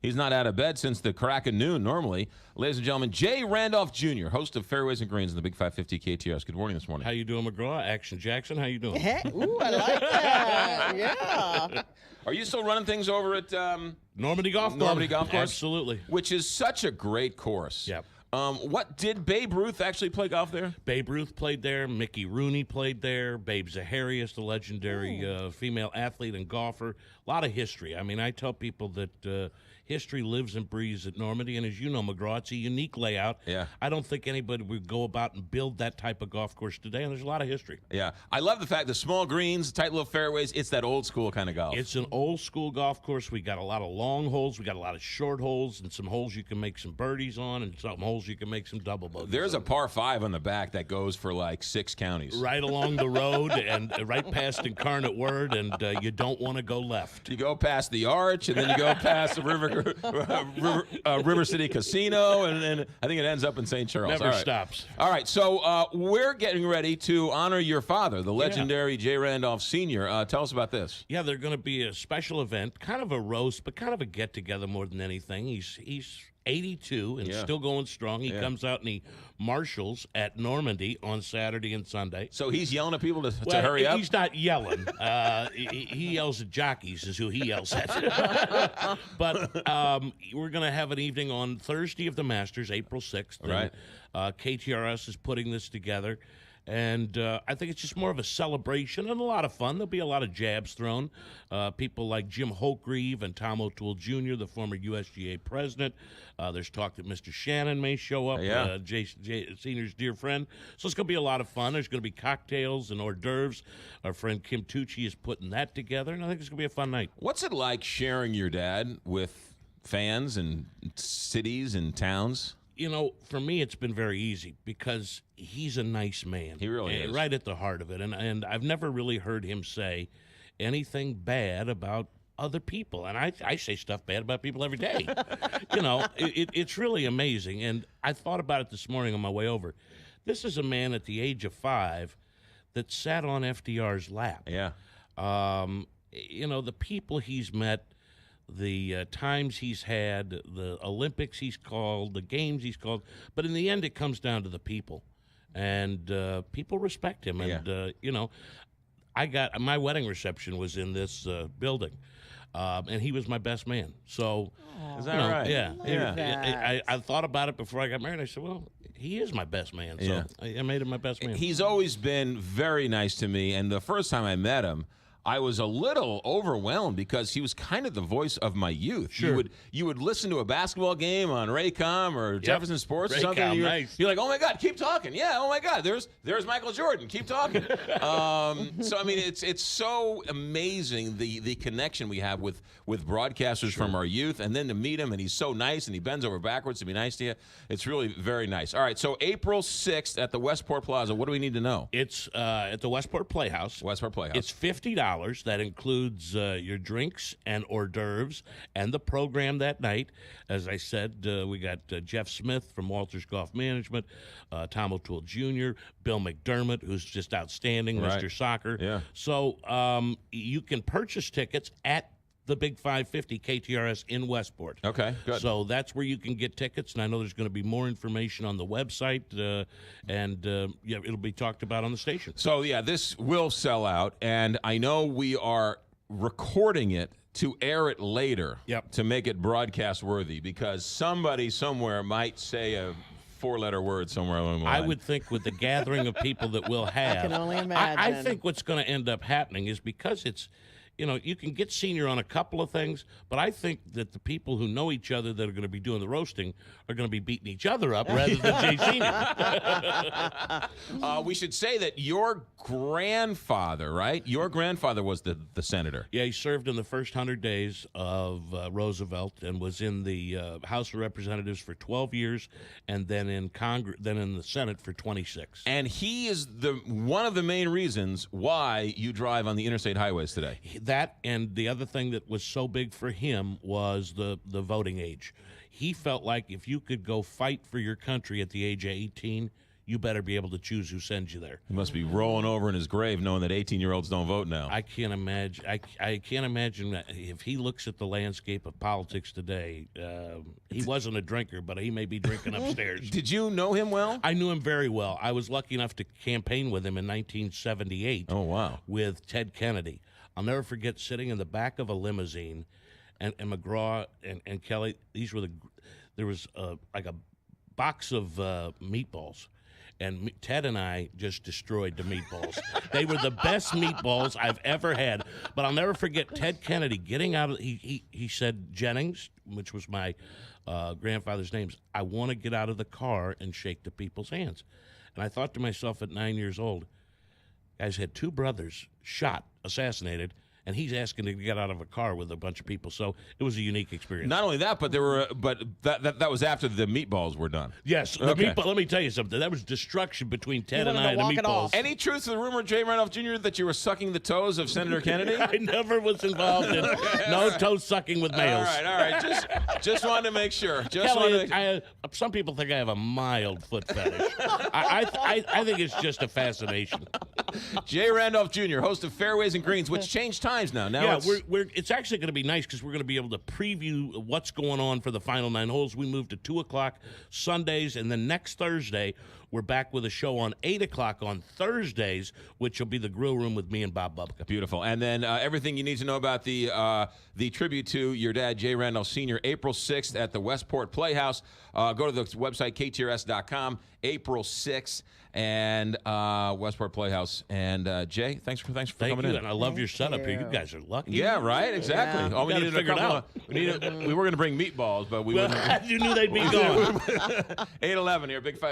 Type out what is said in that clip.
He's not out of bed since the crack of noon normally. Ladies and gentlemen, Jay Randolph Jr., host of Fairways and Greens in the Big 550 KTRS. Good morning this morning. How you doing, McGraw? Action Jackson, how you doing? Ooh, I like that. Yeah. Are you still running things over at Normandy Golf Club. Normandy Golf Course? Absolutely. Which is such a great course. Yep. What did Babe Ruth actually play golf there? Babe Ruth played there. Mickey Rooney played there. Babe Zaharias, the legendary female athlete and golfer. A lot of history. I mean, I tell people that history lives and breathes at Normandy, and as you know, McGraw, it's a unique layout. Yeah. I don't think anybody would go about and build that type of golf course today, and there's a lot of history. Yeah. I love the fact the small greens, tight little fairways, it's that old school kind of golf. It's an old school golf course. We got a lot of long holes. We got a lot of short holes, and some holes you can make some birdies on, and some holes you can make some double bogeys. There's a par 5 on the back that goes for like 6 counties. Right along the road and right past Incarnate Word, and you don't want to go left. You go past the Arch, and then you go past the River City Casino, and I think it ends up in St. Charles. Never All right. stops. All right, so we're getting ready to honor your father, the legendary Jay Randolph Sr. Tell us about this. Yeah, they're going to be a special event, kind of a roast, but kind of a get-together more than anything. He's 82 and still going strong. He comes out and he marshals at Normandy on Saturday and Sunday. So he's yelling at people to hurry up? He's not yelling. He yells at jockeys is who he yells at. But we're going to have an evening on Thursday of the Masters, April 6th. Right. And, KTRS is putting this together. And I think it's just more of a celebration and a lot of fun. There'll be a lot of jabs thrown. People like Jim Holtgreave and Tom O'Toole Jr., the former USGA president. There's talk that Mr. Shannon may show up, Jay Sr.'s dear friend. So it's going to be a lot of fun. There's going to be cocktails and hors d'oeuvres. Our friend Kim Tucci is putting that together, and I think it's going to be a fun night. What's it like sharing your dad with fans and cities and towns? You know, for me, it's been very easy because he's a nice man. He really is. Right at the heart of it. And I've never really heard him say anything bad about other people. And I say stuff bad about people every day. You know, it's really amazing. And I thought about it this morning on my way over. This is a man at the age of 5 that sat on FDR's lap. Yeah. You know, the people he's met, the times he's had, the Olympics he's called, the games he's called. But in the end, it comes down to the people. And people respect him. And, you know, my wedding reception was in this building. And he was my best man. So, is that right? Yeah. I thought about it before I got married. I said, well, he is my best man. So I made him my best man. He's always been very nice to me. And the first time I met him, I was a little overwhelmed because he was kind of the voice of my youth. Sure. You would listen to a basketball game on Raycom or Jefferson Sports or something. And you're like, oh my God, keep talking. Yeah, oh my God, there's Michael Jordan. Keep talking. So I mean, it's so amazing the connection we have with broadcasters from our youth, and then to meet him, and he's so nice, and he bends over backwards to be nice to you. It's really very nice. All right, so April 6th at the Westport Plaza. What do we need to know? It's at the Westport Playhouse. Westport Playhouse. It's $50. That includes your drinks and hors d'oeuvres and the program that night. As I said, we got Jeff Smith from Walters Golf Management, Tom O'Toole Jr., Bill McDermott, who's just outstanding, Mr. Soccer. Yeah. So you can purchase tickets at the Big 550 KTRS in Westport. Okay, good. So that's where you can get tickets, and I know there's going to be more information on the website, and it'll be talked about on the station. So, yeah, this will sell out, and I know we are recording it to air it later to make it broadcast worthy, because somebody somewhere might say a 4-letter word somewhere along the line. I would think with the gathering of people that we'll have. I can only imagine. I think what's going to end up happening is because it's, you know, you can get Senior on a couple of things, but I think that the people who know each other that are going to be doing the roasting are going to be beating each other up rather than Jay Senior. We should say that your grandfather, right? Your grandfather was the senator. Yeah, he served in the first 100 days of Roosevelt and was in the House of Representatives for 12 years, and then in Congress, then in the Senate for 26. And he is one of the main reasons why you drive on the interstate highways today. That, and the other thing that was so big for him was the voting age. He felt like if you could go fight for your country at the age of 18, you better be able to choose who sends you there. He must be rolling over in his grave knowing that 18-year-olds don't vote now. I can't imagine. I can't imagine that if he looks at the landscape of politics today. He wasn't a drinker, but he may be drinking upstairs. Did you know him well? I knew him very well. I was lucky enough to campaign with him in 1978. Oh, wow. With Ted Kennedy. I'll never forget sitting in the back of a limousine, and McGraw and Kelly. There was like a box of meatballs. And Ted and I just destroyed the meatballs. They were the best meatballs I've ever had. But I'll never forget Ted Kennedy getting out of. He said, Jennings, which was my grandfather's name, I want to get out of the car and shake the people's hands. And I thought to myself at 9 years old, guys had 2 brothers shot, assassinated, and he's asking to get out of a car with a bunch of people. So it was a unique experience. Not only that, but that was after the meatballs were done. Yes. Okay. Let me tell you something. That was destruction between Ted and I and the meatballs. Any truth to the rumor, Jay Randolph Jr., that you were sucking the toes of Senator Kennedy? I never was involved in no toe sucking with males. All right. Just wanted to make sure. Some people think I have a mild foot fetish. I think it's just a fascination. Jay Randolph Jr., host of Fairways and Greens, which changed times now. It's actually going to be nice because we're going to be able to preview what's going on for the final 9 holes. We moved to 2 o'clock Sundays, and then next Thursday we're back with a show on 8 o'clock on Thursdays, which will be the grill room with me and Bob Bubka. Beautiful. And then everything you need to know about the tribute to your dad, Jay Randolph Sr., April 6th at the Westport Playhouse. Go to the website, ktrs.com, April 6th, and Westport Playhouse. And Jay, thanks for coming in. And I love your setup here. You guys are lucky. Yeah, right. Exactly. Yeah. All we needed figure it out. We were going to bring meatballs, but we wouldn't. You knew they'd be gone. 8:11 here, Big 5.